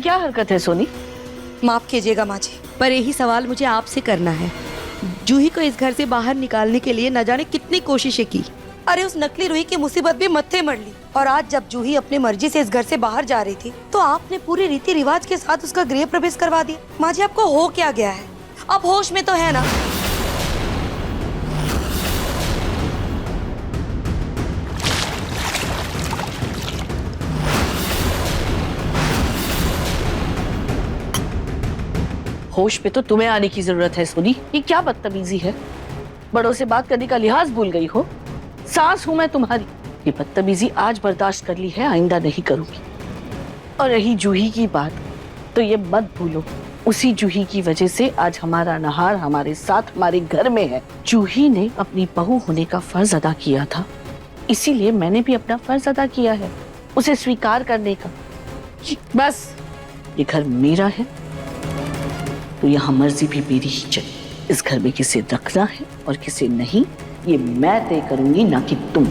क्या हरकत है सोनी? माफ कीजिएगा माँ जी, पर यही सवाल मुझे आपसे करना है। जूही को इस घर से बाहर निकालने के लिए न जाने कितनी कोशिशें की। अरे उस नकली रूही की मुसीबत भी मत्थे मर ली, और आज जब जूही अपनी मर्जी से इस घर से बाहर जा रही थी तो आपने पूरे रीति रिवाज के साथ उसका गृह प्रवेश करवा दिया। माँ जी, आपको हो क्या गया है? आप होश में तो है ना? होश पे तो तुम्हें आने की जरूरत है सोनी। ये क्या बदतमीजी है? बड़ों से बात करने का लिहाज भूल गई हो। सास हूं मैं तुम्हारी। ये बदतमीजी आज बर्दाश्त कर ली है, आइंदा नहीं करूंगी। और रही जूही की बात, तो ये मत भूलो, उसी जूही की वजह से आज हमारा नहार हमारे साथ हमारे घर में है। जूही ने अपनी बहू होने का फर्ज अदा किया था, इसीलिए मैंने भी अपना फर्ज अदा किया है, उसे स्वीकार करने का। बस ये घर मेरा है तो यहाँ मर्जी भी मेरी ही चली। इस घर में किसे रखना है और किसे नहीं, ये मैं तय करूंगी, ना कि तुम।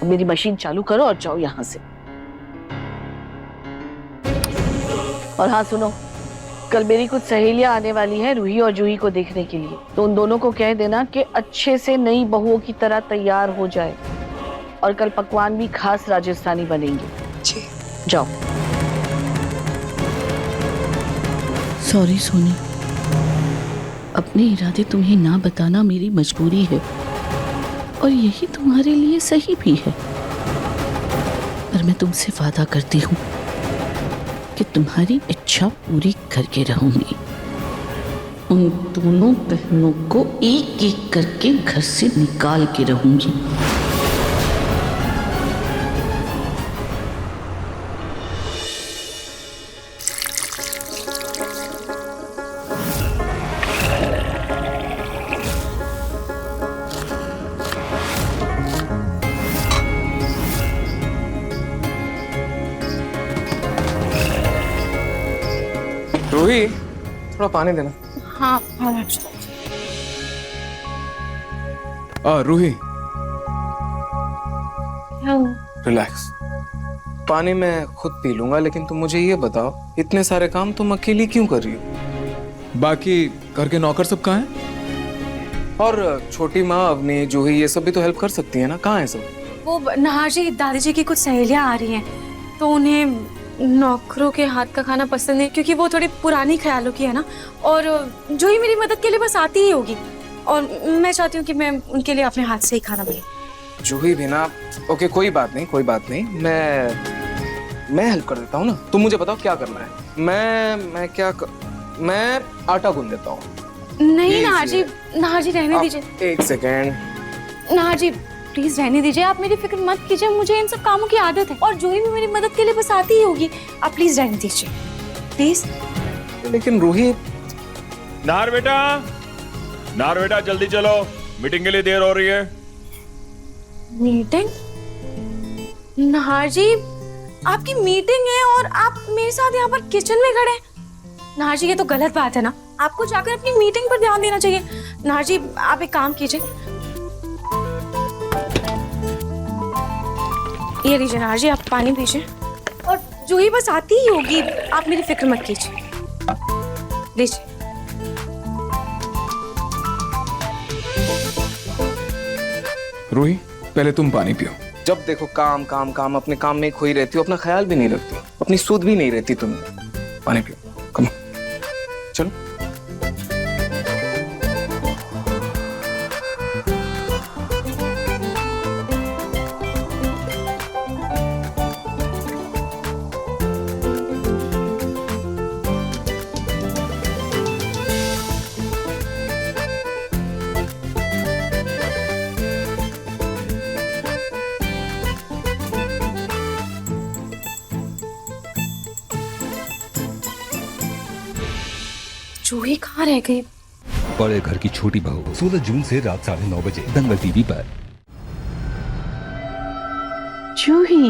मेरी मशीन चालू करो और जाओ यहाँ से। और हाँ सुनो, कल मेरी कुछ सहेलियां आने वाली हैं रूही और जूही को देखने के लिए, तो उन दोनों को कह देना कि अच्छे से नई बहुओं की तरह तैयार हो जाए, और कल पकवान भी खास राजस्थानी बनेंगे। जी। जाओ। सॉरी सोनी, अपने इरादे तुम्हें ना बताना मेरी मजबूरी है, और यही तुम्हारे लिए सही भी है। पर मैं तुमसे वादा करती हूँ कि तुम्हारी इच्छा पूरी करके रहूंगी। उन दोनों बहनों को एक एक करके घर से निकाल के रहूंगी। रूही, थोड़ा पानी देना। हाँ रूही, क्या हुआ? रिलैक्स। पानी मैं खुद पी लूंगा, लेकिन तुम मुझे ये बताओ, इतने सारे काम तुम अकेली क्यों कर रही हो? बाकी घर के नौकर सब कहाँ हैं? और छोटी माँ अवनी, जूही, ये सब भी तो हेल्प कर सकती है ना? कहाँ है सब? वो नहार जी, दादी जी की कुछ सहेलियां आ रही हैं, तो उन्हें नौकरों के हाथ का खाना पसंद है, क्योंकि वो थोड़ी पुरानी ख्यालों की है ना, और जो ही मेरी मदद के लिए बस आती ही होगी, और मैं चाहती हूँ कि मैं उनके लिए अपने हाथ से ही खाना बनाऊं। जूही भी ना? ओके, कोई बात नहीं, कोई बात नहीं, मैं हेल्प कर देता हूँ ना। तुम मुझे बताओ क्या करना है। मैं आटा गूंद देता हूँ। नहीं नहार जी रहने दीजिए। एक सेकेंड। नहार जी प्लीज रहने दीजिए, आप मेरी फिक्र मत कीजिए, मुझे इन सब कामों की आदत है, और जूही भी मेरी मदद के लिए बस आती ही होगी। आप प्लीज रहने दीजिए, प्लीज। लेकिन रूही। नार बेटा जल्दी चलो, मीटिंग के लिए देर हो रही है। मीटिंग? नहार जी, आपकी मीटिंग है और आप मेरे साथ यहाँ पर किचन में खड़े हैं? नहार जी, ये तो गलत बात है ना, आपको जाकर अपनी मीटिंग पर ध्यान देना चाहिए। नहार जी, आप एक काम कीजिए, ये लीजिए नहार जी, आप पानी पीजिए, और जूही बस आती ही होगी, आप मेरी फिक्र मत कीजिए। लीजिए। रूही, पहले तुम पानी पियो। जब देखो काम काम काम, अपने काम में खोई रहती हो, अपना ख्याल भी नहीं रखती, अपनी सुध भी नहीं रहती तुम। पानी पियो, कम चलो। जूही कहाँ रह गई? बड़े घर की छोटी बहू 16 जून से रात 9:30 बजे दंगल टीवी पर। जूही,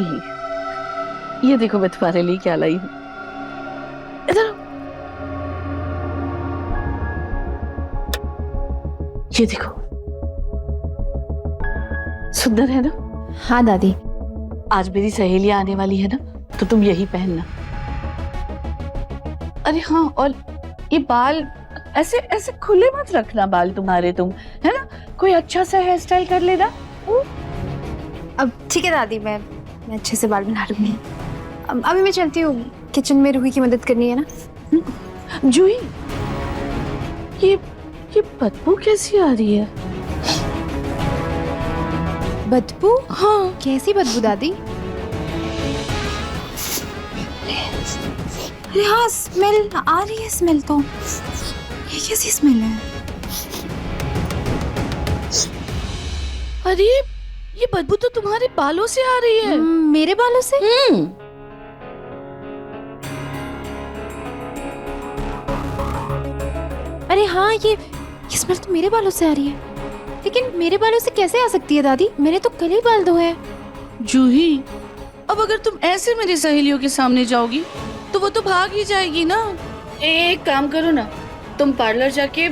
ये देखो मैं तुम्हारे लिए क्या लाई हूँ। इधर आओ। ये देखो, सुंदर है ना? हाँ दादी। आज मेरी सहेलियां आने वाली है ना, तो तुम यही पहनना। अरे हाँ, और ये बाल ऐसे ऐसे खुले मत रखना, बाल तुम्हारे, तुम है ना, कोई अच्छा सा हेयर स्टाइल कर लेना। अब ठीक है दादी, मैं अच्छे से बाल बना लूंगी। अभी मैं चलती हूँ, किचन में रूही की मदद करनी है ना। जूही, ये बदबू कैसी आ रही है? बदबू? हाँ, कैसी बदबू दादी? अरे हाँ, स्मेल आ रही है, स्मेल तो। ये कैसी स्मेल है? अरे ये बदबू तो तुम्हारे बालों से आ रही है। मेरे बालों से? अरे हाँ, ये स्मेल तो मेरे बालों से आ रही है। लेकिन मेरे बालों से कैसे आ सकती है दादी? मैंने तो कल ही बाल धोए हैं। जूही, अब अगर तुम ऐसे मेरी सहेलियों के सामने जाओगी तो वो तो भाग ही जाएगी ना। एक काम करो ना, तुम पार्लर जाके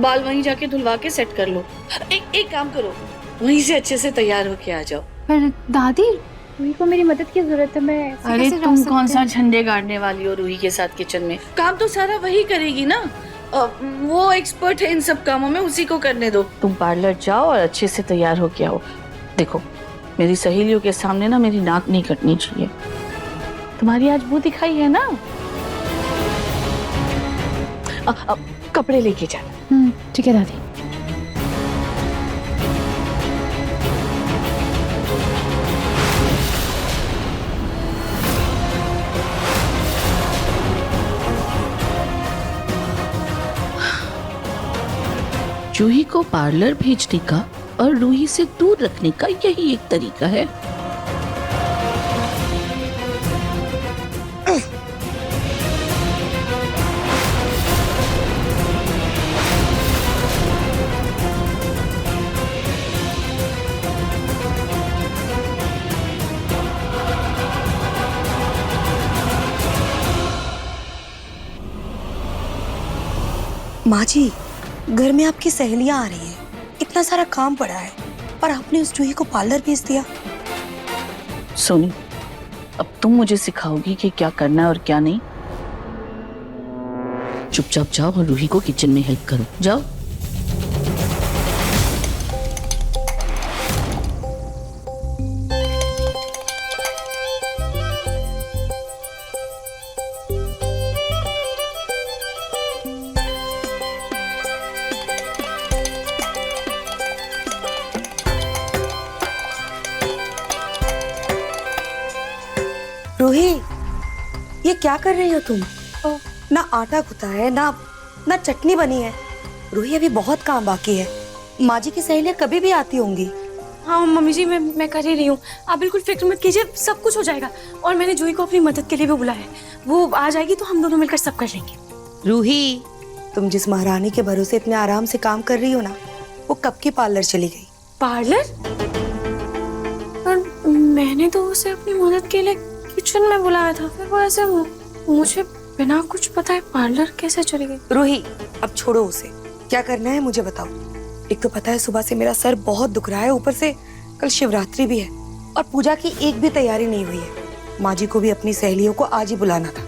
बाल वहीं जाके धुलवा के सेट कर लो। एक काम करो, वहीं से अच्छे से तैयार होके आ जाओ। पर दादी, रूही को मेरी मदद की जरूरत है, मैं ऐसे अरे कैसे जा तुम सकते कौन सा हैं? झंडे गाड़ने वाली हो रूही के साथ किचन में? काम तो सारा वही करेगी ना, वो एक्सपर्ट है इन सब कामों में, उसी को करने दो। तुम पार्लर जाओ और अच्छे से तैयार होके आओ। देखो, मेरी सहेलियों के सामने ना मेरी नाक नहीं कटनी चाहिए। तुम्हारी आज मुंह दिखाई है ना। कपड़े लेके जाना। ठीक है दादी। जूही को पार्लर भेजने का और रूही से दूर रखने का यही एक तरीका है। माँ जी, घर में आपकी सहेलियां आ रही हैं। इतना सारा काम पड़ा है और आपने उस जूही को पार्लर भेज दिया। सोनी, अब तुम मुझे सिखाओगी कि क्या करना है और क्या नहीं। चुपचाप जाओ और रूही को किचन में हेल्प करो, जाओ। रूही, ये क्या कर रही हो तुम? ना आटा गुथा है, ना चटनी बनी है। रूही, अभी बहुत काम बाकी है। माँ जी की सहेलियां कभी भी आती होंगी। हाँ मम्मी जी, मैं कर ही रही हूँ। आप बिल्कुल फिक्र मत कीजिए, सब कुछ हो जाएगा। और मैंने जूही को अपनी मदद के लिए भी बुलाया है, वो आ जाएगी तो हम दोनों मिलकर सब कर लेंगे। रूही, तुम जिस महारानी के भरोसे इतने आराम से काम कर रही हो ना, वो कब की पार्लर चली गई। पार्लर? पर मैंने तो उसे अपनी मदद के लिए किचन में बुलाया था, फिर वो ऐसे मुझे बिना कुछ पता है पार्लर कैसे चली गई। रूही, अब छोड़ो उसे। क्या करना है मुझे बताओ। एक तो पता है सुबह से मेरा सर बहुत दुख रहा है, ऊपर से कल शिवरात्रि भी है और पूजा की एक भी तैयारी नहीं हुई है। माँ जी को भी अपनी सहेलियों को आज ही बुलाना था।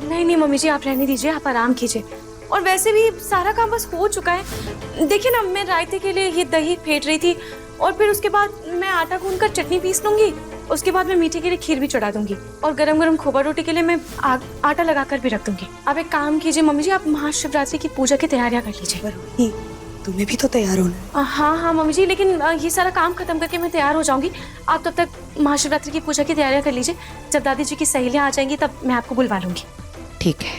नहीं मम्मी जी, आप रहने दीजिए, आप आराम कीजिए। और वैसे भी सारा काम बस हो चुका है। देखिए ना, मैं रायते के लिए ये दही फेंट रही थी और फिर उसके बाद मैं आटा गूंद कर चटनी पीस लूंगी। उसके बाद मैं मीठे के लिए खीर भी चढ़ा दूंगी और गरम गरम खोबा रोटी के लिए मैं आटा लगा कर भी रख दूंगी। आप एक काम कीजिए मम्मी जी, आप महाशिवरात्रि की पूजा की तैयारियां कर लीजिए। रूही, तुम्हें भी तो तैयार होना है। हाँ मम्मी जी, लेकिन ये सारा काम खत्म करके मैं तैयार हो जाऊंगी। आप तब तक महाशिवरात्रि की पूजा की तैयारियां कर लीजिए। जब दादी जी की सहेलियां आ जाएंगी तब मैं आपको बुलवा लूंगी। ठीक है।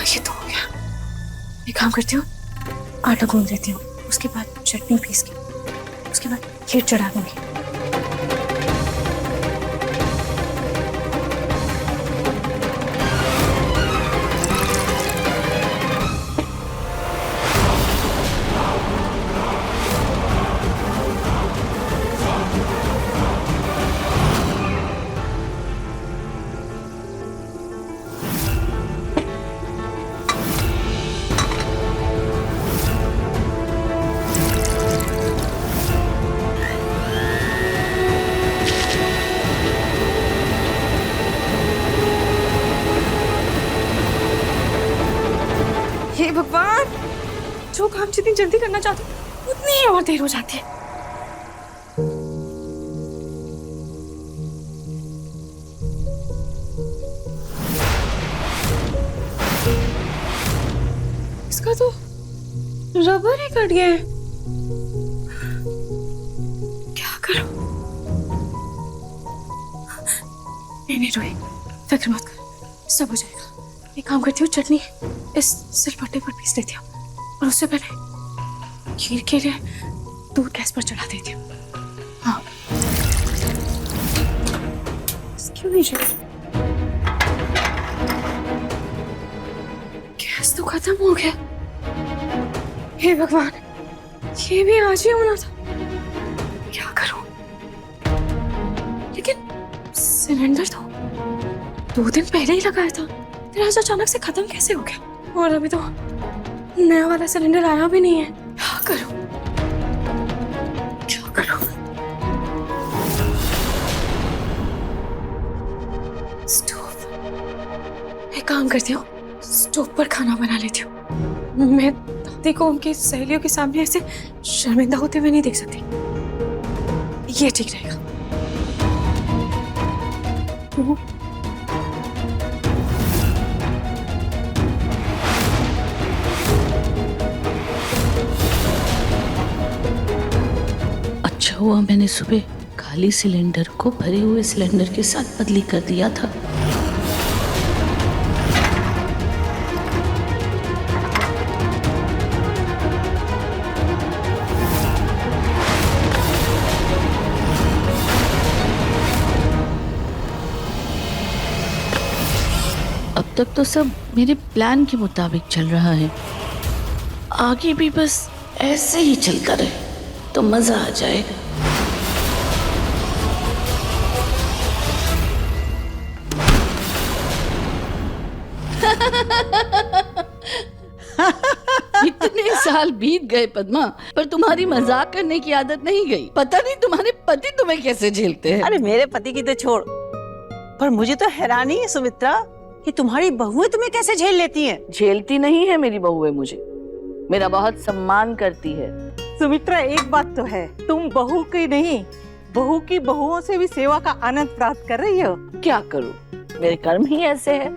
ये तो हो गया। एक काम करती हूँ, आटा गूंद देती हूँ, उसके बाद चटनी पीस के, उसके बाद खीर चढ़ा दूंगी। जितनी जल्दी करना चाहती हूँ उतनी ही और देर हो जाती है। इसका तो रबर ही कट गया है। क्या करूं? नहीं रोही, फिक्र मत कर, सब हो जाएगा। एक काम करती हूँ, चटनी इस सिलबट्टे पर पीस देती हूँ और उससे पहले खीर के लिए दूध गैस पर चढ़ा देती हूँ। हाँ, क्यों नहीं चल? गैस तो खत्म हो गया। हे भगवान, ये भी आज ही होना था। क्या करूं? लेकिन सिलेंडर तो 2 दिन पहले ही लगाया था, फिर आज अचानक से खत्म कैसे हो गया? और अभी तो नया वाला सिलेंडर आया भी नहीं है। क्या करूं? क्या करूं? स्टोव। एक काम करती हूँ, स्टोव पर खाना बना लेती हूँ। मैं दादी को उनकी सहेलियों के सामने ऐसे शर्मिंदा होते हुए नहीं देख सकती। ये ठीक रहेगा। अच्छा हुआ मैंने सुबह खाली सिलेंडर को भरे हुए सिलेंडर के साथ बदली कर दिया था। अब तक तो सब मेरे प्लान के मुताबिक चल रहा है, आगे भी बस ऐसे ही चलता रहे तो मजा आ जाएगा। इतने साल बीत गए पद्मा, पर तुम्हारी मजाक करने की आदत नहीं गई। पता नहीं तुम्हारे पति तुम्हें कैसे झेलते हैं। अरे मेरे पति की तो छोड़, पर मुझे तो हैरानी है सुमित्रा कि तुम्हारी बहुएं तुम्हें कैसे झेल लेती हैं। झेलती नहीं है मेरी बहुएं मुझे, मेरा बहुत सम्मान करती है। सुमित्रा, एक बात तो है, तुम बहू की नहीं, बहू की बहुओं से भी सेवा का आनंद प्राप्त कर रही हो। क्या करूं, मेरे कर्म ही ऐसे हैं,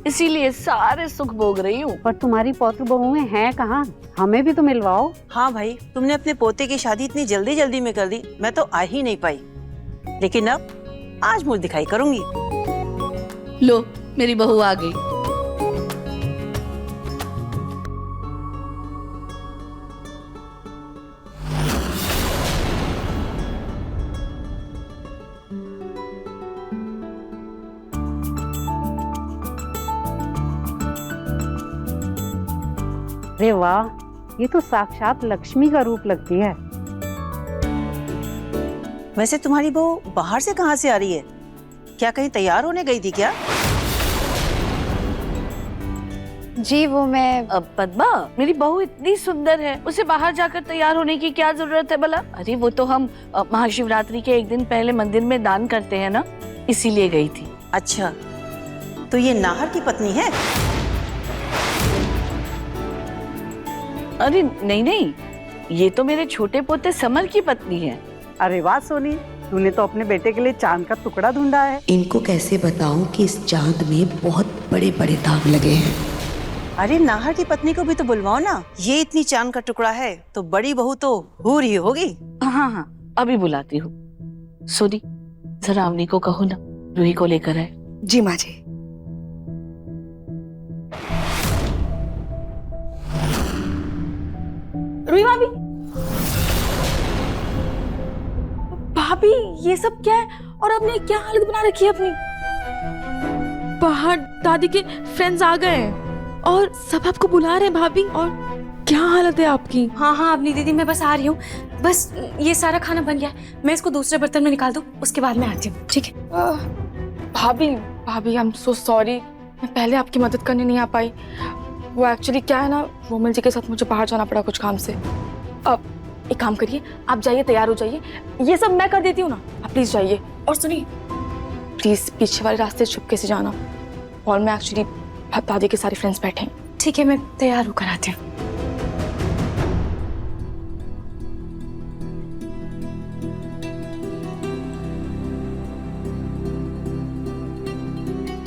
इसीलिए सारे सुख भोग रही हूँ। पर तुम्हारी पौत्र बहुएं हैं कहाँ? हमें भी तो मिलवाओ। हाँ भाई, तुमने अपने पोते की शादी इतनी जल्दी जल्दी में कर दी, मैं तो आ ही नहीं पाई। लेकिन अब आज मुझे दिखाई करूंगी। लो, मेरी बहू आ गई। अरे वाह, ये तो साक्षात लक्ष्मी का रूप लगती है। वैसे तुम्हारी बहू बाहर से कहाँ से आ रही है? क्या कहीं तैयार होने गई थी क्या? जी वो मैं पद्मा, मेरी बहू इतनी सुंदर है, उसे बाहर जाकर तैयार होने की क्या जरूरत है भला? अरे वो तो हम महाशिवरात्रि के एक दिन पहले मंदिर में दान करते हैं ना, इसीलिए गई थी। अच्छा, तो ये नाहर की पत्नी है? अरे नहीं नहीं, ये तो मेरे छोटे पोते समर की पत्नी है। अरे वाह सोनी, तूने तो अपने बेटे के लिए चांद का टुकड़ा ढूंढा है। इनको कैसे बताऊं कि इस चांद में बहुत बड़े बड़े दाग लगे हैं। अरे नाहर की पत्नी को भी तो बुलवाओ ना, ये इतनी चांद का टुकड़ा है तो बड़ी बहू तो हूर ही होगी। हाँ हाँ, अभी बुलाती हूँ। सोनी, जरा अवनी को कहो ना, रूही को लेकर आए। जी माँ जी। रूही भाभी, भाभी ये सब क्या है? और आपने क्या हालत बना रखी है अपनी? बाहर दादी के फ्रेंड्स आ गए हैं और सब आपको बुला रहे हैं भाभी। और क्या हालत है आपकी? हाँ हाँ अपनी दीदी, मैं बस आ रही हूँ। बस ये सारा खाना बन गया है, मैं इसको दूसरे बर्तन में निकाल दूँ, उसके बाद मैं आती हूँ, ठीक है? भाभी भाभी आई एम सो सॉरी, मैं पहले आपकी मदद करने नहीं आ पाई। वो एक्चुअली क्या है ना, रोमल जी के साथ मुझे बाहर जाना पड़ा कुछ काम से। अब एक काम करिए, आप जाइए, तैयार हो जाइए, ये सब मैं कर देती हूँ ना, आप प्लीज जाइए। और सुनिए, प्लीज पीछे वाले रास्ते चुपके से जाना, हॉल में एक्चुअली दादी के सारे फ्रेंड्स बैठे हैं। ठीक है, मैं तैयार होकर आती हूँ।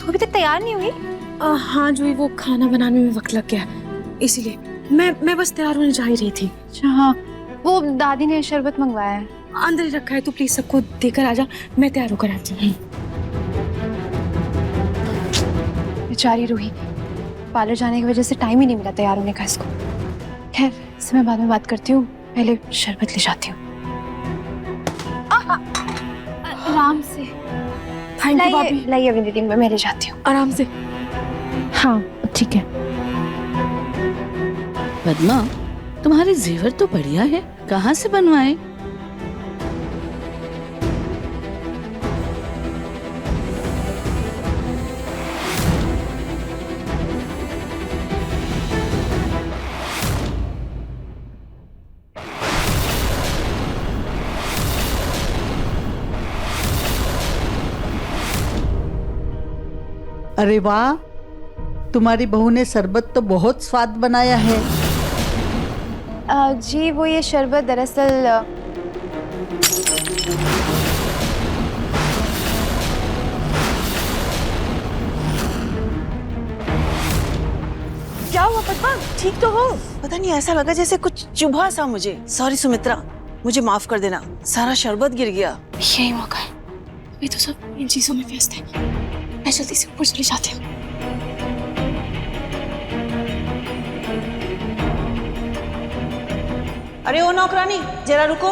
तू अभी तक तैयार नहीं हुई? हाँ जूही, वो खाना बनाने में वक्त लग गया, इसीलिए मैं बस तैयार होने जा ही रही थी। अच्छा हाँ, वो दादी ने शरबत मंगवाया है, अंदर ही रखा है, तो प्लीज सबको देकर आजा, मैं तैयार होकर आती हूँ। बेचारी रूही, पार्लर जाने की वजह से टाइम ही नहीं मिला तैयार होने का इसको। खैर, इससे मैं बाद में बात करती हूँ, पहले शरबत ले जाती हूँ। आराम से थैंक यू भाभी। लाइए अभी दीदी, मैं ले जाती हूँ। आराम से। हाँ ठीक है। पद्मा, तुम्हारे जेवर तो बढ़िया है, कहाँ से बनवाए? अरे वाह, तुम्हारी बहू ने शरबत तो बहुत स्वाद बनाया है। जी वो ये शरबत दरअसल क्या हुआ पद्मा, ठीक तो हो? पता नहीं, ऐसा लगा जैसे कुछ चुभा सा मुझे। सॉरी सुमित्रा, मुझे माफ कर देना, सारा शरबत गिर गया। यही मौका है, अभी तो सब इन चीजों में व्यस्त है, मैं जल्दी से ऊपर चली जाती हूँ। अरे ओ नौकरानी, जरा रुको।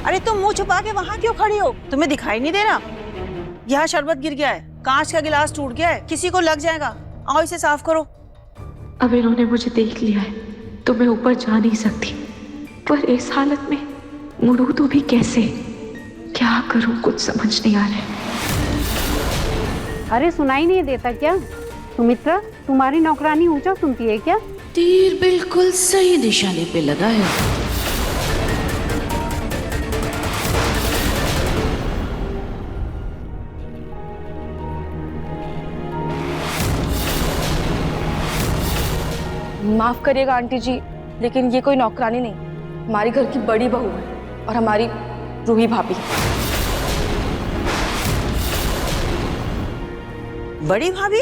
अरे तुम मुंह छुपा के वहां क्यों खड़ी हो? तुम्हें दिखाई नहीं दे रहा? यहाँ शरबत गिर गया है, कांच का गिलास टूट गया है, किसी को लग जाएगा। आओ इसे साफ करो। अब इन्होंने मुझे देख लिया है तो मैं ऊपर जा नहीं सकती, पर इस हालत में मुड़ूं तो भी कैसे? क्या करूं, कुछ समझ नहीं आ रहा है। अरे सुनाई नहीं देता क्या? सुमित्रा, तुम्हारी नौकरानी ऊंचा सुनती है क्या? तीर बिल्कुल सही निशाने पे लगा है। माफ करिएगा आंटी जी, लेकिन ये कोई नौकरानी नहीं, हमारी घर की बड़ी बहू है और हमारी रूही भाभी। बड़ी भाभी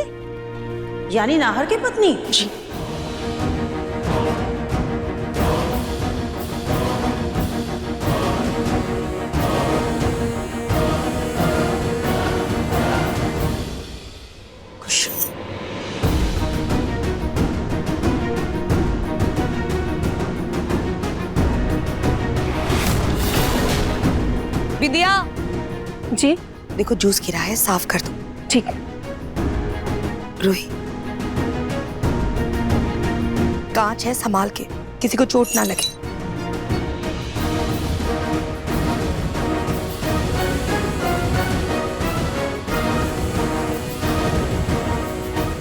यानी नाहर की पत्नी? जी। विद्या जी देखो, जूस गिरा है, साफ कर दो। ठीक है। रूही, कांच है, संभाल के, किसी को चोट ना लगे।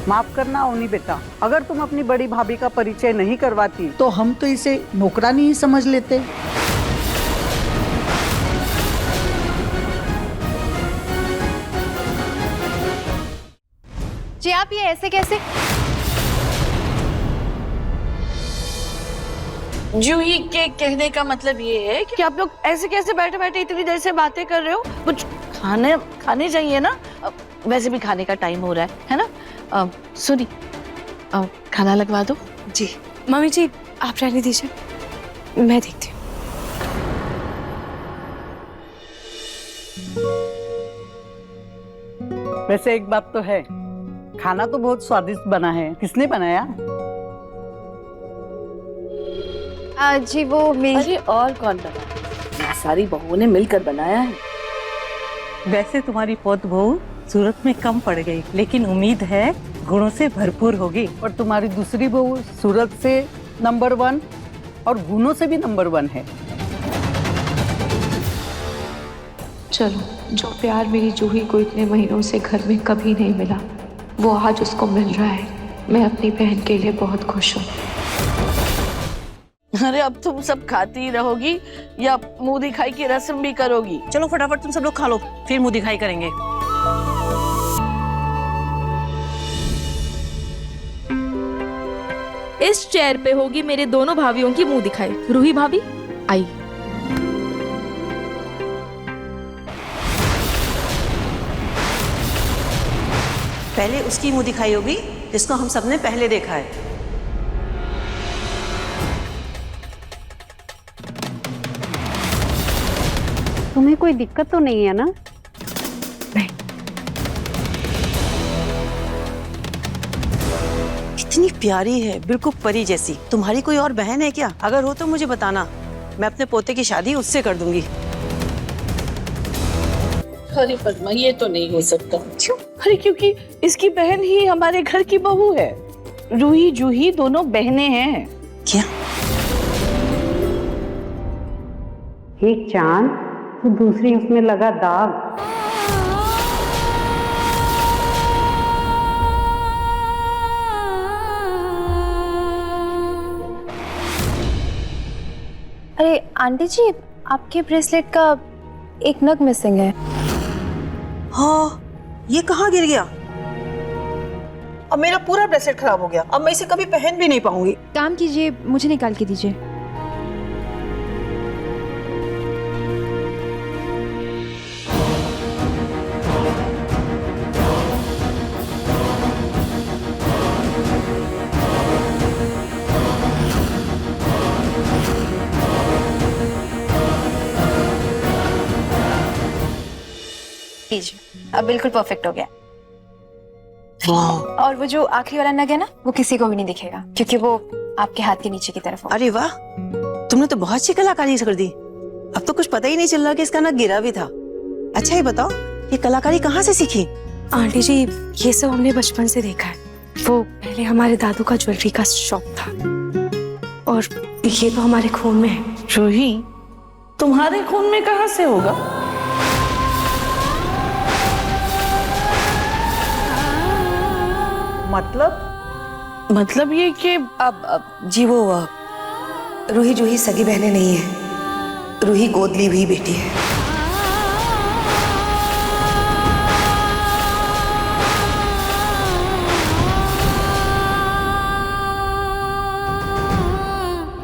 माफ करना ओनी बेटा, अगर तुम अपनी बड़ी भाभी का परिचय नहीं करवाती तो हम तो इसे नौकरानी ही समझ लेते। जी आप ये ऐसे कैसे? जूही के कहने का मतलब ये है कि आप लोग ऐसे कैसे बैठे बैठे इतनी देर से बातें कर रहे हो? कुछ खाने चाहिए ना, वैसे भी खाने का टाइम हो रहा है ना? सुनी, खाना लगवा दो। जी मम्मी जी आप रहने दीजिए, मैं देखती हूँ। वैसे एक बात तो है, खाना तो बहुत स्वादिष्ट बना है। किसने बनाया? जी वो मेरी। अरे और कौन बनाया? सारी बहुओं ने मिलकर बनाया है। वैसे तुम्हारी पोत बहू सूरत में कम पड़ गई, लेकिन उम्मीद है गुणों से भरपूर होगी। और तुम्हारी दूसरी बहू सूरत से नंबर 1 और गुणों से भी नंबर 1 है। चलो, जो प्यार मेरी जूही को इतने महीनों से घर में कभी नहीं मिला, वो आज उसको मिल रहा है। मैं अपनी बहन के लिए बहुत खुश हूँ। अरे अब तुम सब खाती ही रहोगी या मुंह दिखाई की रस्म भी करोगी? चलो फटाफट तुम सब लोग खा लो, फिर मुंह दिखाई करेंगे। इस चेयर पे होगी मेरे दोनों भाभियों की मुंह दिखाई। रूही भाभी आई। पहले उसकी मुंह दिखाई होगी जिसको हम सबने पहले देखा है। तुम्हें कोई दिक्कत तो नहीं है ना? नहीं। इतनी प्यारी है, बिल्कुल परी जैसी। तुम्हारी कोई और बहन है क्या? अगर हो तो मुझे बताना, मैं अपने पोते की शादी उससे कर दूंगी। अरे पद्मा, ये तो नहीं हो सकता। क्यों? अरे क्योंकि इसकी बहन ही हमारे घर की बहू है। रूही जूही दोनों बहनें हैं। क्या? एक चांद तो दूसरी उसमें लगा दाग। अरे आंटी जी, आपके ब्रेसलेट का एक नग मिसिंग है। हाँ, ये कहाँ गिर गया? अब मेरा पूरा ब्रेसलेट खराब हो गया। अब मैं इसे कभी पहन भी नहीं पाऊंगी। काम कीजिए, मुझे निकाल के दीजिए। अब बिल्कुल परफेक्ट हो गया। और वो जो आखिरी वाला नग है ना, वो किसी को भी नहीं दिखेगा क्योंकि वो आपके हाथ के नीचे की तरफ होगा। अरे वाह, तुमने तो बहुत अच्छी कलाकारी कर दी। अब तो कुछ पता ही नहीं चल रहा कि इसका नग गिरा भी था। अच्छा ये बताओ, ये कलाकारी कहाँ से सीखी? आंटी जी, ये सब हमने बचपन से देखा है। वो पहले हमारे दादू का ज्वेलरी का शौक था और ये तो हमारे खून में है। रूही, तुम्हारे खून में कहाँ से होगा? मतलब ये कि अब जी वो रूही जूही सगी बहनें नहीं है, रूही गोद ली हुई बेटी है।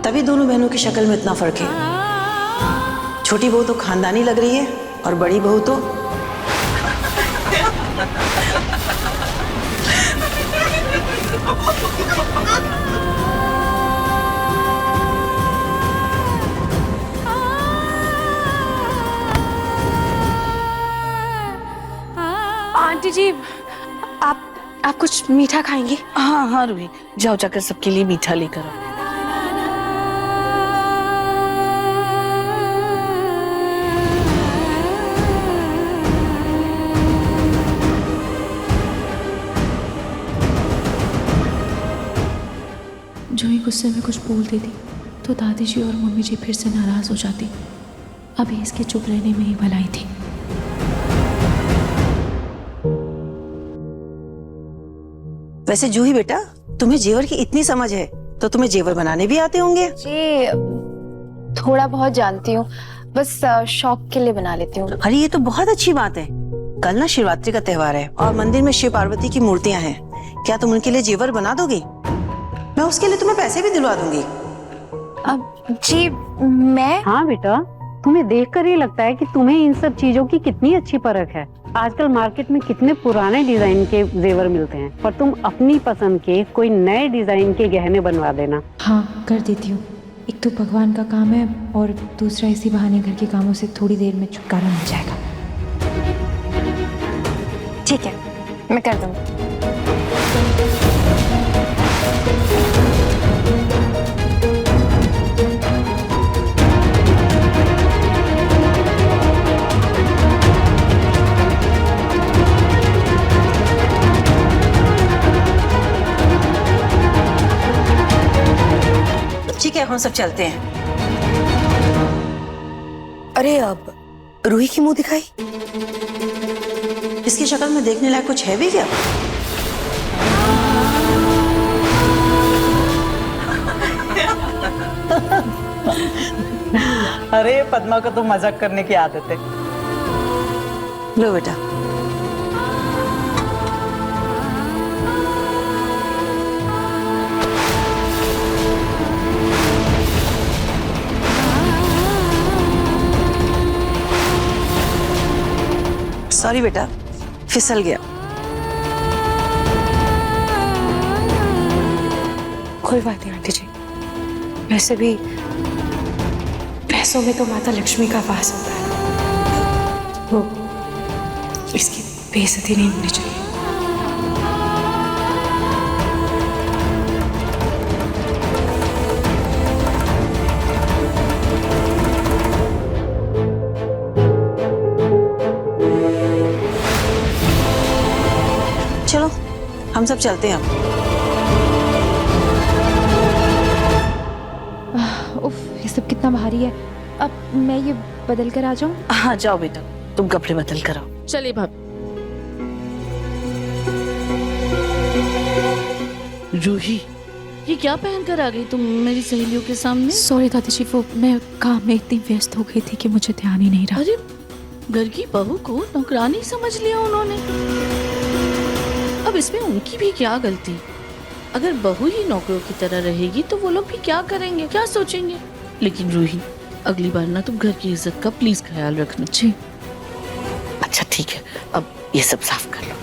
तभी दोनों बहनों की शक्ल में इतना फर्क है। छोटी बहू तो खानदानी लग रही है और बड़ी बहू तो आंटी जी, आप कुछ मीठा खाएंगी? हाँ हाँ रूही, जाओ जाकर सबके लिए मीठा लेकर आओ। जूही गुस्से में कुछ बोल देती तो दादी जी और मम्मी जी फिर से नाराज हो जाती। अभी इसके चुप रहने में ही भलाई थी। वैसे जूही बेटा, तुम्हें जेवर की इतनी समझ है तो तुम्हें जेवर बनाने भी आते होंगे? जी थोड़ा बहुत जानती हूँ, बस शौक के लिए बना लेती हूँ। अरे ये तो बहुत अच्छी बात है। कल ना शिवरात्रि का त्योहार है और मंदिर में शिव पार्वती की मूर्तियां हैं। क्या तुम उनके लिए जेवर बना दोगी? मैं उसके लिए तुम्हें पैसे भी दिलवा दूंगी। अब जी मैं हाँ बेटा, तुम्हें देखकर ही लगता है कि तुम्हें इन सब चीजों की कितनी अच्छी परख है। आजकल मार्केट में कितने पुराने डिजाइन के जेवर मिलते हैं, पर तुम अपनी पसंद के कोई नए डिजाइन के गहने बनवा देना। हाँ कर देती हूँ। एक तो भगवान का काम है और दूसरा इसी बहाने घर के कामों से थोड़ी देर में छुटकारा मिल जाएगा। ठीक है, मैं कर दूंगी। ठीक है, हम सब चलते हैं। अरे अब रूही की मुंह दिखाई? इसकी शक्ल में देखने लायक कुछ है भी क्या? अरे पद्मा को तो मजाक करने की आदत है। लो बेटा। सॉरी बेटा, फिसल गया। कोई बात नहीं आंटी जी, वैसे भी पैसों में तो माता लक्ष्मी का वास होता है, वो इसकी बेइज्जती नहीं होनी चाहिए। चलो हम सब चलते हैं अब। उफ, ये सब कितना भारी है। अब मैं ये बदल कर आ जाऊं? हाँ जाओ बेटा, तुम कपड़े बदल कर आओ। चलिए भाभी। रूही, ये क्या पहन कर आ गई तुम मेरी सहेलियों के सामने? सॉरी दादी जी, वो मैं काम में इतनी व्यस्त हो गई थी कि मुझे ध्यान ही नहीं रहा। अरे, घर की बहू को नौकरानी समझ लिया उन्होंने। अब इसमें उनकी भी क्या गलती? अगर बहू ही नौकरों की तरह रहेगी तो वो लोग भी क्या करेंगे, क्या सोचेंगे? लेकिन रूही, अगली बार ना तुम घर की इज्जत का प्लीज ख्याल रखना। जी। अच्छा ठीक है, अब ये सब साफ कर लो।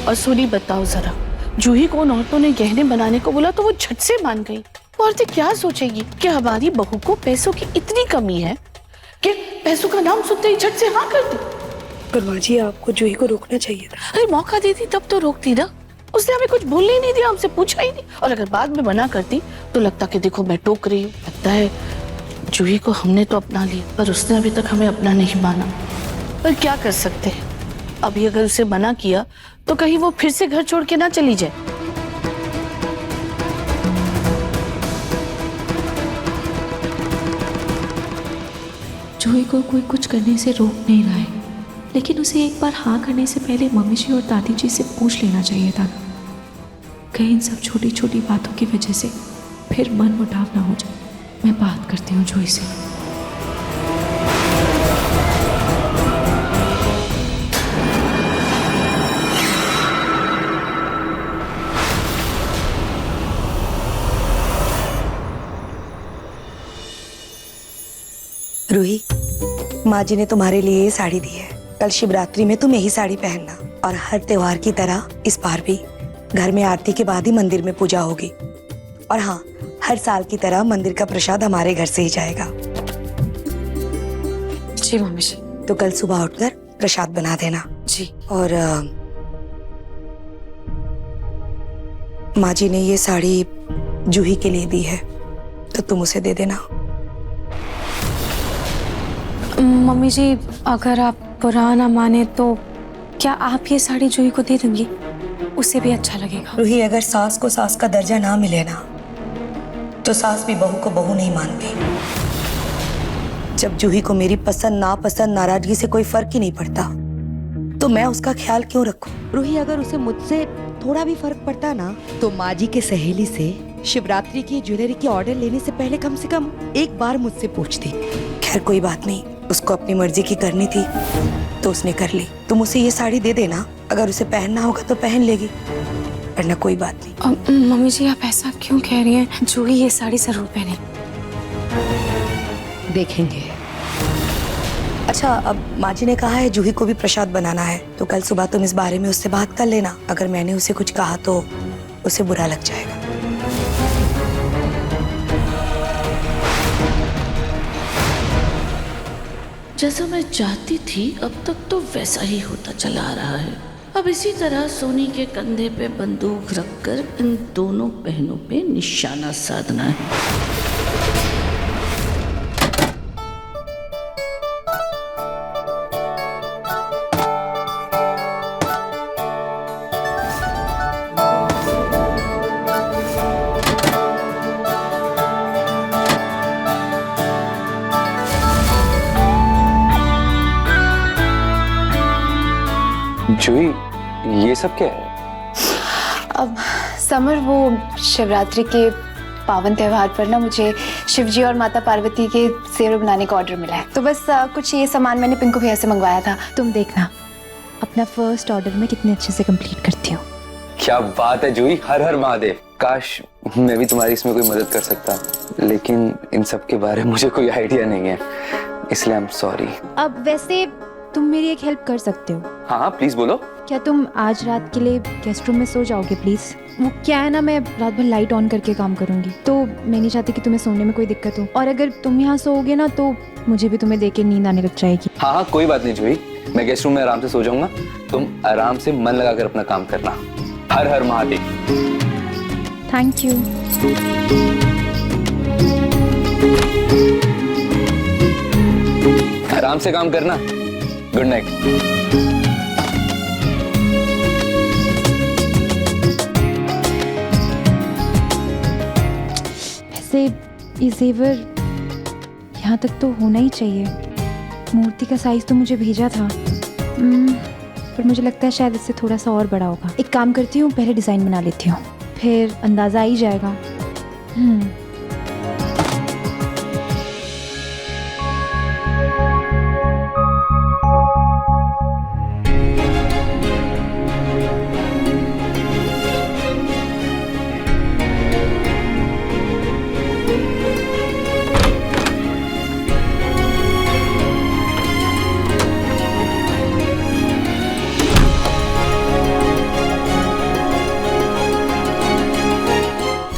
और सोनी बताओ जरा, जूही को उन औरतों ने गहने बनाने को बोला तो वो झट से मान गई। वो औरतें क्या सोचेगी कि हमारी बहू को पैसों की इतनी कमी है कि पैसों का नाम सुनते ही झट से हाँ कर दी। पर माँ जी, आपको जूही को रोकना चाहिए था। अरे मौका देती तब तो रोकती ना, उसने हमें कुछ बोलने ही नहीं दिया, हमसे पूछा ही नहीं। और अगर बाद में मना करती तो लगता कि देखो मैं टोक रही हूँ। लगता है जूही को हमने तो अपना लिया, पर उसने अभी तक हमें अपना नहीं माना। पर क्या कर सकते हैं, अभी अगर उसे मना किया तो कहीं वो फिर से घर छोड़ के ना चली जाए। जूही को कोई कुछ करने से रोक नहीं रहा है, लेकिन उसे एक बार हाँ करने से पहले मम्मी जी और दादी जी से पूछ लेना चाहिए था। कहीं इन सब छोटी छोटी बातों की वजह से फिर मन मुटाव ना हो जाए। मैं बात करती हूँ जूही से। रूही, माँ जी ने तुम्हारे लिए ये साड़ी दी है। कल शिवरात्रि में तुम यही साड़ी पहनना, और हर त्योहार की तरह इस बार भी घर में आरती के बाद ही मंदिर में पूजा होगी। और हाँ, हर साल की तरह मंदिर का प्रसाद हमारे घर से ही जाएगा। जी मम्मी जी। तो कल सुबह उठकर प्रसाद बना देना। जी। और माँ जी ने ये साड़ी जूही के लिए दी है, तो तुम उसे दे देना। मम्मी जी, अगर आप बुरा ना माने तो क्या आप ये साड़ी जूही को दे देंगी? उसे भी अच्छा लगेगा। रूही, अगर सास को सास का दर्जा ना मिले ना, तो सास भी बहू को बहू नहीं मानती। जब जूही को मेरी पसंद नापसंद नाराजगी से कोई फर्क ही नहीं पड़ता, तो मैं उसका ख्याल क्यों रखूं? रूही, अगर उसे मुझसे थोड़ा भी फर्क पड़ता ना, तो माँ जी के सहेली से शिवरात्रि की ज्वेलरी की ऑर्डर लेने से पहले कम से कम एक बार मुझसे पूछती। खैर कोई बात नहीं, उसको अपनी मर्जी की करनी थी तो उसने कर ली। तुम उसे ये साड़ी दे देना, अगर उसे पहनना होगा तो पहन लेगी, वरना कोई बात नहीं। मम्मी जी, आप ऐसा क्यों कह रही हैं? जूही ये साड़ी जरूर पहने। देखेंगे। अच्छा, अब माँ जी ने कहा है जूही को भी प्रसाद बनाना है, तो कल सुबह तुम इस बारे में उससे बात कर लेना। अगर मैंने उसे कुछ कहा तो उसे बुरा लग जाएगा। जैसा मैं चाहती थी अब तक तो वैसा ही होता चला आ रहा है। अब इसी तरह सोनी के कंधे पे बंदूक रखकर इन दोनों बहनों पे निशाना साधना है। जूही, ये सब क्या है? अब समर, वो शिवरात्रि के पावन त्योहार पर ना मुझे शिवजी और माता पार्वती के सेवड़ बनाने का ऑर्डर मिला है, तो बस कुछ ये सामान मैंने पिंकू भैया से मंगवाया था। तुम देखना अपना फर्स्ट ऑर्डर मैं कितने अच्छे से कंप्लीट करती हूँ। क्या बात है जूही, हर हर महादेव। काश मैं भी तुम्हारी इसमें कोई मदद कर सकता, लेकिन इन सब के बारे में मुझे कोई आइडिया नहीं है। इसलिए आई एम सॉरी। अब वैसे तुम मेरी एक हेल्प कर सकते हो। हाँ हाँ प्लीज बोलो। क्या तुम आज रात के लिए गेस्ट रूम में सो जाओगे प्लीज? वो क्या है ना, मैं रात भर लाइट ऑन करके काम करूंगी, तो मैं नहीं चाहती कि तुम्हें सोने में कोई दिक्कत हो। और अगर तुम यहाँ सोओगे ना तो मुझे भी तुम्हें देख के नींद आने लग जाएगी। हाँ हाँ कोई बात नहीं जूही, मैं गेस्ट रूम में आराम से सो जाऊंगा। तुम आराम से मन लगाकर अपना काम करना। हर हर महादेव। Thank you. आराम से काम करना। Good night. वैसे ये जेवर यहाँ तक तो होना ही चाहिए। मूर्ति का साइज तो मुझे भेजा था, पर मुझे लगता है शायद इससे थोड़ा सा और बड़ा होगा। एक काम करती हूँ, पहले डिज़ाइन बना लेती हूँ, फिर अंदाज़ा आ ही जाएगा।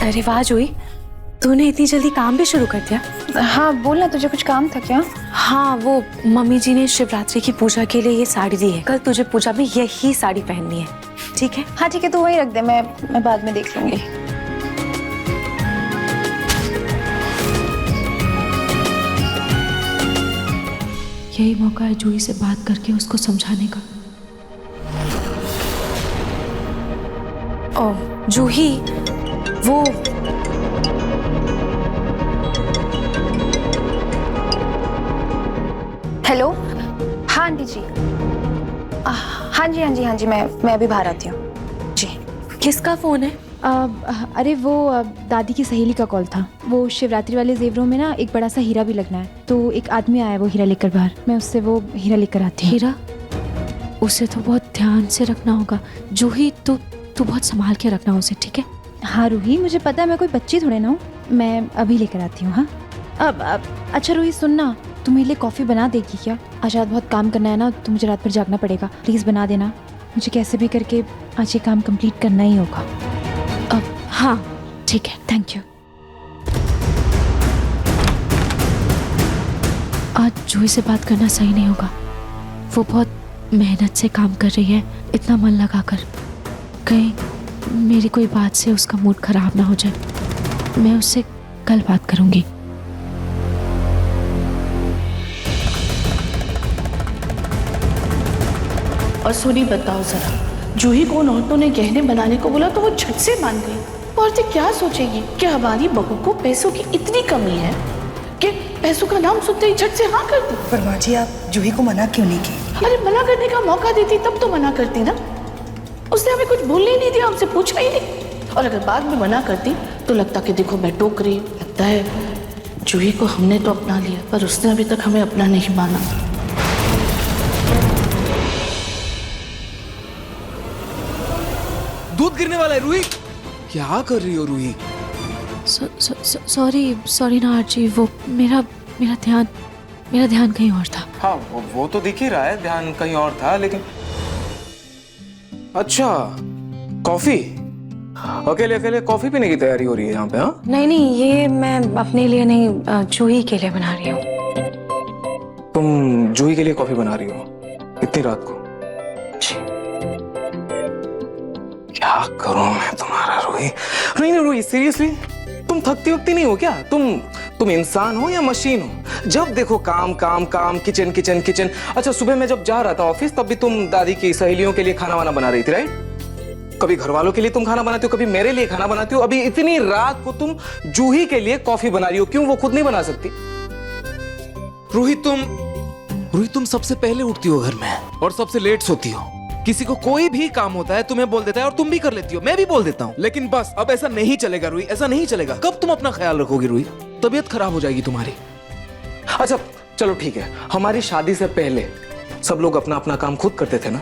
अरे वाह जूही, तूने इतनी जल्दी काम भी शुरू कर दिया। हाँ बोलना, तुझे कुछ काम था क्या? हाँ, वो मम्मी जी ने शिवरात्रि की पूजा के लिए ये साड़ी दी है। कल तुझे पूजा में यही साड़ी पहननी है, ठीक है? हाँ ठीक है, तो वही रख दे, मैं बाद में देख लूंगी। यही मौका है जूही से बात करके उसको समझाने का। ओ जूही, वो हेलो। हाँ आंटी जी। हाँ जी, मैं अभी बाहर आती हूँ जी। किसका फोन है? अरे वो दादी की सहेली का कॉल था। वो शिवरात्रि वाले जेवरों में ना एक बड़ा सा हीरा भी लगना है, तो एक आदमी आया वो हीरा लेकर बाहर। मैं उससे वो हीरा लेकर आती हूँ। हीरा? उसे तो बहुत ध्यान से रखना होगा जूही, तू बहुत संभाल के रखना उसे, ठीक है? हाँ रूही, मुझे पता है, मैं कोई बच्ची थोड़े ना हूँ। मैं अभी लेकर आती हूँ। हाँ अब अच्छा रूही सुनना, तुम मेरे लिए कॉफ़ी बना देगी क्या? आज रात बहुत काम करना है ना, तो मुझे रात भर जागना पड़ेगा। प्लीज़ बना देना, मुझे कैसे भी करके आज ये काम कंप्लीट करना ही होगा। अब हाँ ठीक है, थैंक यू। आज जूही से बात करना सही नहीं होगा। वो बहुत मेहनत से काम कर रही है, इतना मन लगाकर। कहीं मेरी कोई बात से उसका मूड खराब ना हो जाए। मैं उससे कल बात करूंगी। और सोनी बताओ जरा, जूही को उन औरतों ने गहने बनाने को बोला तो वो झट से मान गई। औरतें क्या सोचेगी कि हमारी बहू को पैसों की इतनी कमी है कि पैसों का नाम सुनते ही झट से हाँ कर दी। पर माँ जी, आप जूही को मना क्यों नहीं की? अरे मना करने का मौका देती तब तो मना करती ना। उसने हमें कुछ बोलने ही नहीं दिया, हमसे पूछा ही नहीं। और अगर बाद में मना करती तो लगता कि देखो मैं टोक रही। लगता है जूही को हमने तो अपना लिया, पर उसने अभी तक हमें अपना नहीं माना। दूध गिरने वाला है रूही। क्या कर रही हो रूही? सॉरी ना आर्ची, वो मेरा ध्यान कहीं और था। हाँ वो तो दिख ही रहा है, ध्यान कहीं और था। लेकिन अच्छा, कॉफी? अकेले अकेले कॉफी पीने की तैयारी हो रही है यहाँ पे? हाँ नहीं, ये मैं अपने लिए नहीं, जूही के लिए बना रही हूँ। तुम जूही के लिए कॉफी बना रही हो इतनी रात को? क्या करूं मैं तुम्हारा रूही? नहीं रूही, सीरियसली तुम थकती वक्ती नहीं हो क्या? तुम इंसान हो या मशीन हो? जब देखो काम काम काम, किचन किचन किचन। अच्छा, सुबह मैं जब जा रहा था ऑफिस तब भी तुम दादी की सहेलियों के लिए खाना वाना बना रही थी, राइट? कभी घर वालों के लिए तुम खाना बनाती हो, कभी मेरे लिए खाना बनाती हो। अभी इतनी रात को तुम जूही के लिए कॉफी बना रही हो, क्यों? वो खुद नहीं बना सकती? रूही तुम सबसे पहले उठती हो घर में और सबसे लेट सोती हो। किसी को कोई भी काम होता है तुम्हें बोल देता है और तुम भी कर लेती हो, मैं भी बोल देता हूँ। लेकिन बस अब ऐसा नहीं चलेगा रूही, ऐसा नहीं चलेगा। कब तुम अपना ख्याल रखोगी रूही? तबीयत खराब हो जाएगी तुम्हारी। अच्छा चलो ठीक है, हमारी शादी से पहले सब लोग अपना अपना काम खुद करते थे ना,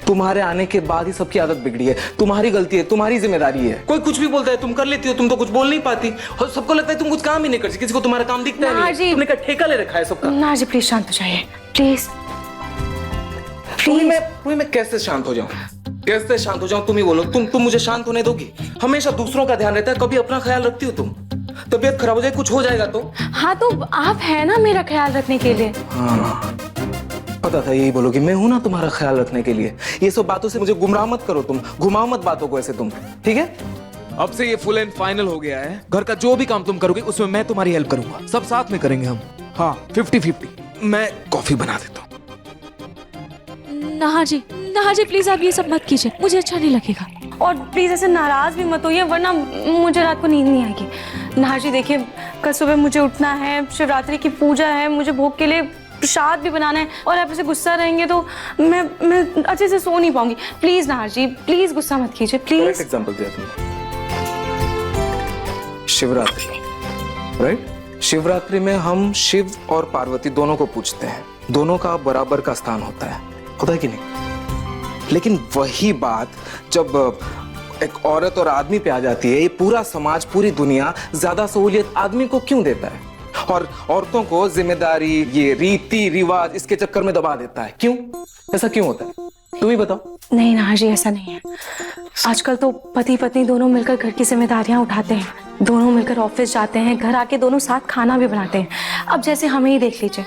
तुम्हारे आने के बाद ही सबकी आदत बिगड़ी है। तुम्हारी गलती है, तुम्हारी जिम्मेदारी है। कोई कुछ भी बोलता है तुम कर लेती हो, तुम तो कुछ बोल नहीं पाती और सबको लगता है तुम कुछ काम ही नहीं करती। किसी को तुम्हारा काम दिखता है नहीं। तुमने क्या ठेका ले रखा है सबका? ना जी प्लीज शांत हो जाइए प्लीज। मैं कैसे शांत हो जाऊं? कैसे शांत हो जाऊं? तुम ही बोलो। तुम मुझे शांत होने दोगी? हमेशा दूसरों का ध्यान रहता है, कभी अपना ख्याल रखती हो तुम? तबीयत खराब हो जाए, कुछ हो जाएगा तो? हाँ तो आप है ना मेरा ख्याल रखने के लिए। हाँ पता था यही बोलोगी, मैं हूं ना तुम्हारा ख्याल रखने के लिए। ये सब बातों से मुझे गुमराह मत करो तुम, घुमाओ मत बातों को ऐसे तुम, ठीक है? अब से ये फुल एंड फाइनल हो गया है। घर का जो भी काम तुम करोगे उसमें मैं तुम्हारी हेल्प करूंगा। सब साथ में करेंगे हम। हाँ 50-50। मैं कॉफी बना देता हूँ। नहा जी प्लीज आप ये सब मत कीजिए, मुझे अच्छा नहीं लगेगा। और प्लीज ऐसे नाराज भी मत होइए वरना मुझे रात को नींद नहीं आएगी। नहा जी देखिए, कल सुबह मुझे उठना है, शिवरात्रि की पूजा है, मुझे भोग के लिए प्रसाद भी बनाना है और आप ऐसे गुस्सा रहेंगे तो मैं अच्छे से सो नहीं पाऊंगी। प्लीज नहा जी प्लीज गुस्सा मत कीजिए प्लीज। एग्जांपल दिया तुमने। शिवरात्रि, राइट? शिवरात्रि में हम शिव और पार्वती दोनों को पूजते हैं। दोनों का बराबर का स्थान होता है कि नहीं? लेकिन वही बात जब एक औरत और आदमी पे आ जाती है, ये पूरा समाज, पूरी दुनिया ज्यादा सहूलियत आदमी को क्यों देता है और औरतों को जिम्मेदारी, ये रीति रिवाज इसके चक्कर में दबा देता है? क्यों? ऐसा क्यों होता है? तुम ही बताओ। नहीं नहा जी ऐसा नहीं है। आजकल तो पति पत्नी दोनों मिलकर घर की जिम्मेदारियां उठाते हैं, दोनों मिलकर ऑफिस जाते हैं, घर आके दोनों साथ खाना भी बनाते हैं। अब जैसे हमें ही देख लीजिए,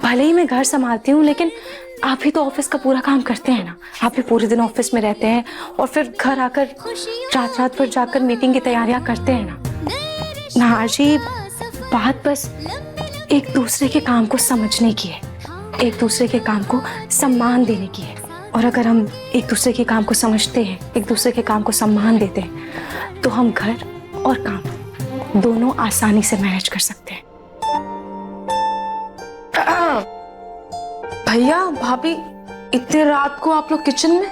भले ही मैं घर संभालती हूँ लेकिन आप ही तो ऑफिस का पूरा काम करते हैं ना। आप भी पूरे दिन ऑफिस में रहते हैं और फिर घर आकर रात भर जाकर मीटिंग की तैयारियां करते हैं ना। नहा जी बात बस एक दूसरे के काम को समझने की है, एक दूसरे के काम को सम्मान देने की है। और अगर हम एक दूसरे के काम को समझते हैं, एक दूसरे के काम को सम्मान देते हैं तो हम घर और काम दोनों आसानी से मैनेज कर सकते हैं। भैया भाभी इतने रात को आप लोग किचन में?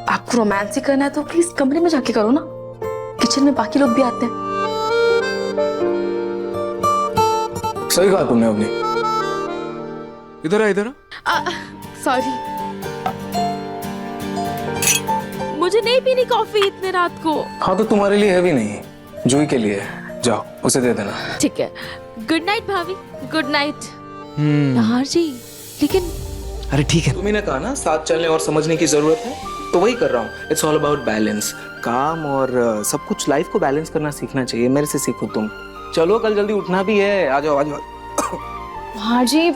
आपको रोमांस ही करना है तो प्लीज कमरे में जाके करो ना, किचन में बाकी लोग भी आते हैं। सही कहा तुमने अपनी। इधर आ। सॉरी मुझे नहीं पीनी कॉफी इतने रात को। हाँ तो तुम्हारे लिए है भी नहीं, जूही के लिए। जाओ उसे दे देना। ठीक है। गुड नाइट भाभी। Good night. नहार जी लेकिन अरे ठीक है, तुम्ही ने कहा ना साथ चलने और समझने की जरूरत है, तो वही कर रहा हूँ। It's all about balance. काम और सब कुछ, लाइफ को बैलेंस करना सीखना चाहिए। मेरे से सीखो तुम। चलो कल जल्दी उठना भी है। आ जाओ। हाँ जी।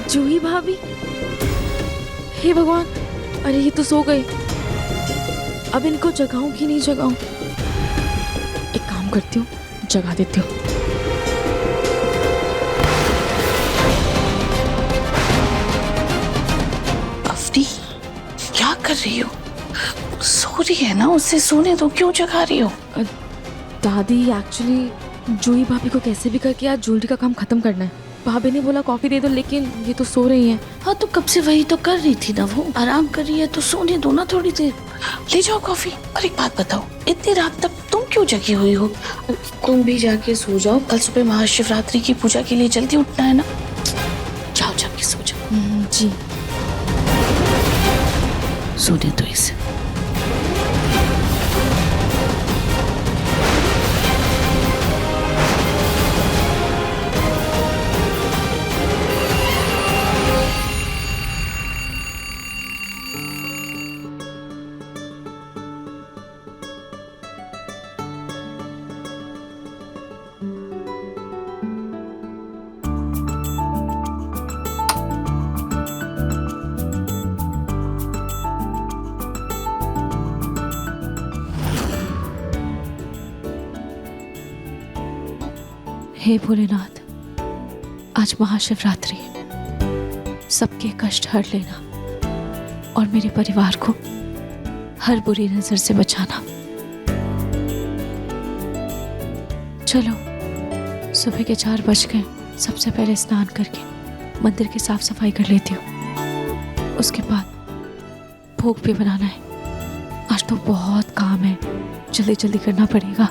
जूही भाभी, हे भगवान, अरे ये तो सो गए। अब इनको जगाऊं कि नहीं जगाऊं? एक काम करती हूँ, जगा देती हूँ। अफरी क्या कर रही हो? सो रही है ना, उससे सोने दो, क्यों जगा रही हो? दादी एक्चुअली जूही भाभी को कैसे भी करके आज ज्वेलरी का काम खत्म करना है। भाभी ने बोला कॉफी दे दो लेकिन ये तो सो रही हैं। हाँ तो कब से वही तो कर रही थी ना, वो आराम कर रही है तो सोने दो ना थोड़ी देर। ले जाओ कॉफी। और एक बात बताओ, इतनी रात तक तुम क्यों जगी हुई हो? तुम भी जाके सो जाओ, कल सुबह महाशिवरात्रि की पूजा के लिए जल्दी उठना है ना। जाओ जाके सो जाओ। जी सोने दो इसे। हे भोलेनाथ, आज महाशिवरात्रि है, सबके कष्ट हर लेना और मेरे परिवार को हर बुरी नजर से बचाना। चलो सुबह के 4 बज गए, सबसे पहले स्नान करके मंदिर की साफ सफाई कर लेती हूँ। उसके बाद भोग भी बनाना है। आज तो बहुत काम है, जल्दी जल्दी करना पड़ेगा।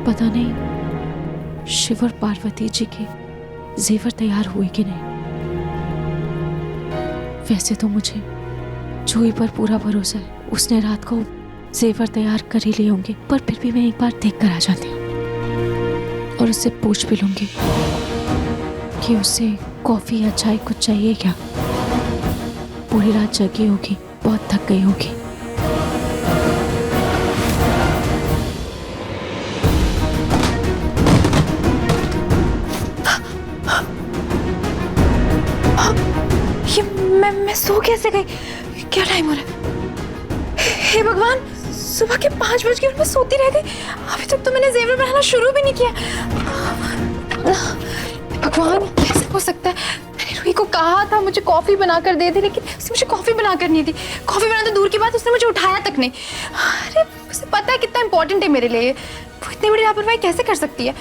पता नहीं शिव और पार्वती जी के जेवर तैयार हुए कि नहीं। वैसे तो मुझे जूही पर पूरा भरोसा है, उसने रात को जेवर तैयार कर ही लिए होंगे, पर फिर भी मैं एक बार देख कर आ जाती हूँ और उससे पूछ भी लूंगी कि उसे कॉफी या चाय कुछ चाहिए क्या। पूरी रात जगी होगी, बहुत थक गई होगी। ये मैं सो कैसे गई? क्या टाइम हो रहा है? हे भगवान, सुबह के 5 बज गए और मैं सोती रह गई। अभी तक तो मैंने जेवर बनाना शुरू भी नहीं किया। भगवान, कैसे हो सकता है? मैंने रूही को कहा था मुझे कॉफी बनाकर दे दे, लेकिन उसने मुझे कॉफी बनाकर नहीं दी। कॉफी बनाना तो दूर की बात, उसने मुझे उठाया तक नहीं। अरे उसे पता है कितना इंपॉर्टेंट है मेरे लिए, वो इतनी बड़ी लापरवाही कैसे कर सकती है?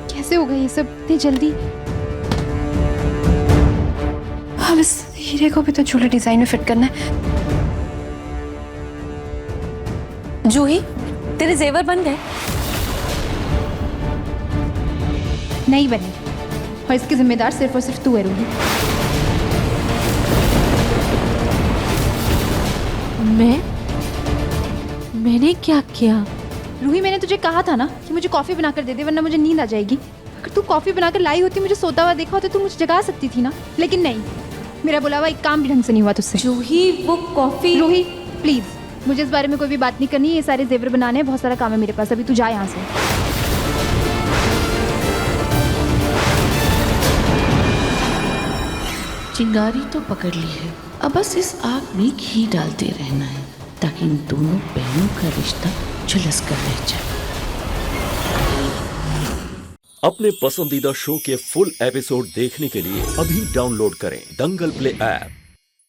कैसे हो गई ये सब इतनी जल्दी? अब इस हीरे को भी तो झूले डिजाइन में फिट करना है। जूही, तेरे जेवर बन गए? नहीं बनी, और इसकी जिम्मेदार सिर्फ और सिर्फ तू है रूही। मैंने क्या किया? रूही, मैंने तुझे कहा था ना कि मुझे कॉफी बनाकर दे दे वरना मुझे नींद आ जाएगी। अगर तू कॉफी बनाकर लाई होती, मुझे सोता हुआ देखा होता, तो मुझे जगा सकती थी ना, लेकिन नहीं। मेरा बुला हुआ एक काम भी ढंग से नहीं हुआ तुझसे। जूही, वो कॉफी। रूही प्लीज, मुझे इस बारे में कोई भी बात नहीं करनी। ये सारे जेवर बनाने हैं, बहुत सारा काम है मेरे पास। अभी तू जा यहाँ से। चिंगारी तो पकड़ ली है, अब बस इस आग में घी डालते रहना है ताकि इन दोनों बहनों का रिश्ता झुलस कर रह जाए। अपने पसंदीदा शो के फुल एपिसोड देखने के लिए अभी डाउनलोड करें दंगल प्ले ऐप।